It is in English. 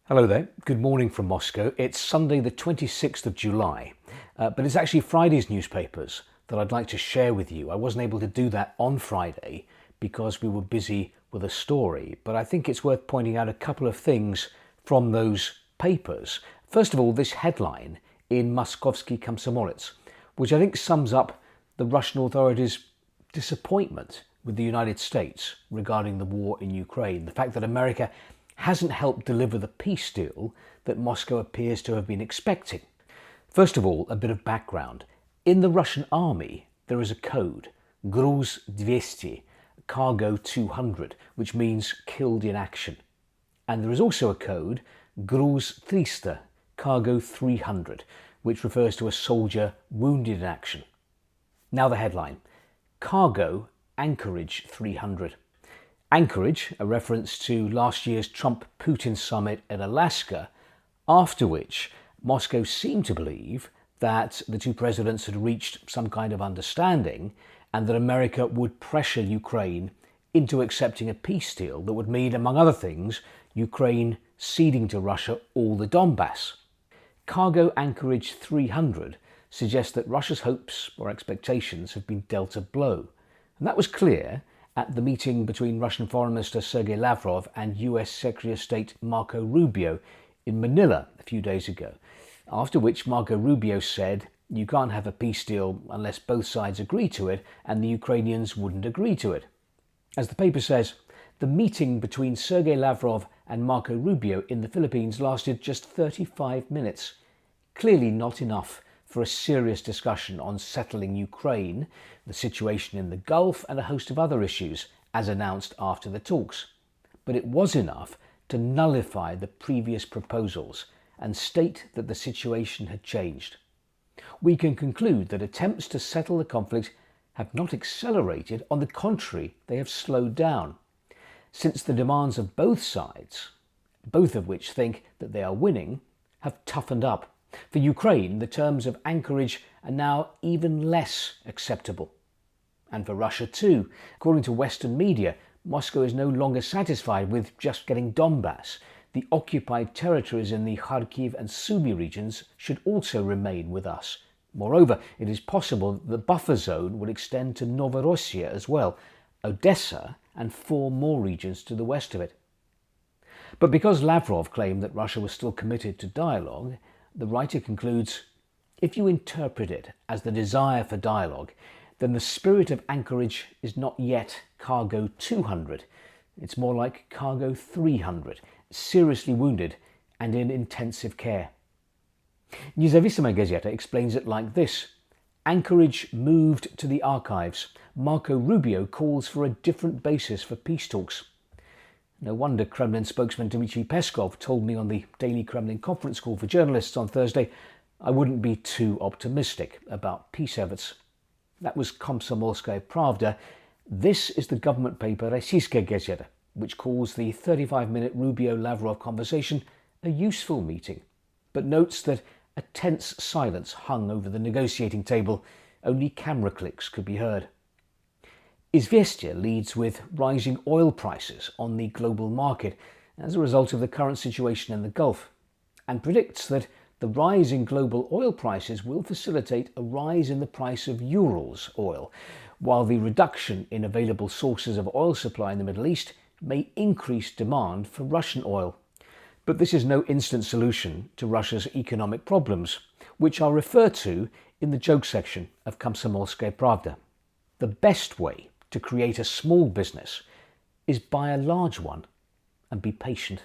Hello there. Good morning from Moscow. It's Sunday the 26th of July, but it's actually Friday's newspapers that I'd like to share with you. I wasn't able to do that on Friday because we were busy with a story, but I think it's worth pointing out a couple of things from those papers. First of all, this headline in Moskovsky Komsomolets, which I think sums up the Russian authorities' disappointment with the United States regarding the war in Ukraine. The fact that America hasn't helped deliver the peace deal that Moscow appears to have been expecting. First of all, a bit of background. In the Russian army, there is a code, Gruz 200, cargo 200, which means killed in action. And there is also a code, Gruz 300, cargo 300, which refers to a soldier wounded in action. Now the headline, Cargo Anchorage 300. Anchorage, a reference to last year's Trump-Putin summit in Alaska, after which Moscow seemed to believe that the two presidents had reached some kind of understanding and that America would pressure Ukraine into accepting a peace deal that would mean, among other things, Ukraine ceding to Russia all the Donbass. Cargo Anchorage 300 suggests that Russia's hopes or expectations have been dealt a blow. And that was clear at the meeting between Russian Foreign Minister Sergei Lavrov and US Secretary of State Marco Rubio in Manila a few days ago, after which Marco Rubio said you can't have a peace deal unless both sides agree to it, and the Ukrainians wouldn't agree to it. As the paper says, the meeting between Sergei Lavrov and Marco Rubio in the Philippines lasted just 35 minutes. Clearly not enough for a serious discussion on settling Ukraine, the situation in the Gulf, and a host of other issues, as announced after the talks. But it was enough to nullify the previous proposals and state that the situation had changed. We can conclude that attempts to settle the conflict have not accelerated. On the contrary, they have slowed down, since the demands of both sides, both of which think that they are winning, have toughened up. For Ukraine, the terms of Anchorage are now even less acceptable. And for Russia too. According to Western media, Moscow is no longer satisfied with just getting Donbass. The occupied territories in the Kharkiv and Sumy regions should also remain with us. Moreover, it is possible that the buffer zone will extend to Novorossiya as well, Odessa, and 4 more regions to the west of it. But because Lavrov claimed that Russia was still committed to dialogue, the writer concludes, if you interpret it as the desire for dialogue, then the Spirit of Anchorage is not yet Cargo 200. It's more like Cargo 300, seriously wounded and in intensive care. Nezavisima Gazeta explains it like this. Anchorage moved to the archives. Marco Rubio calls for a different basis for peace talks. No wonder Kremlin spokesman Dmitry Peskov told me on the daily Kremlin conference call for journalists on Thursday I wouldn't be too optimistic about peace efforts. That was Komsomolskaya Pravda. This is the government paper Rossiyskaya Gazeta, which calls the 35-minute Rubio-Lavrov conversation a useful meeting, but notes that a tense silence hung over the negotiating table. Only camera clicks could be heard. Izvestia leads with rising oil prices on the global market as a result of the current situation in the Gulf, and predicts that the rise in global oil prices will facilitate a rise in the price of Urals oil, while the reduction in available sources of oil supply in the Middle East may increase demand for Russian oil. But this is no instant solution to Russia's economic problems, which are referred to in the joke section of Komsomolskaya Pravda. The best way to create a small business is buy a large one and be patient.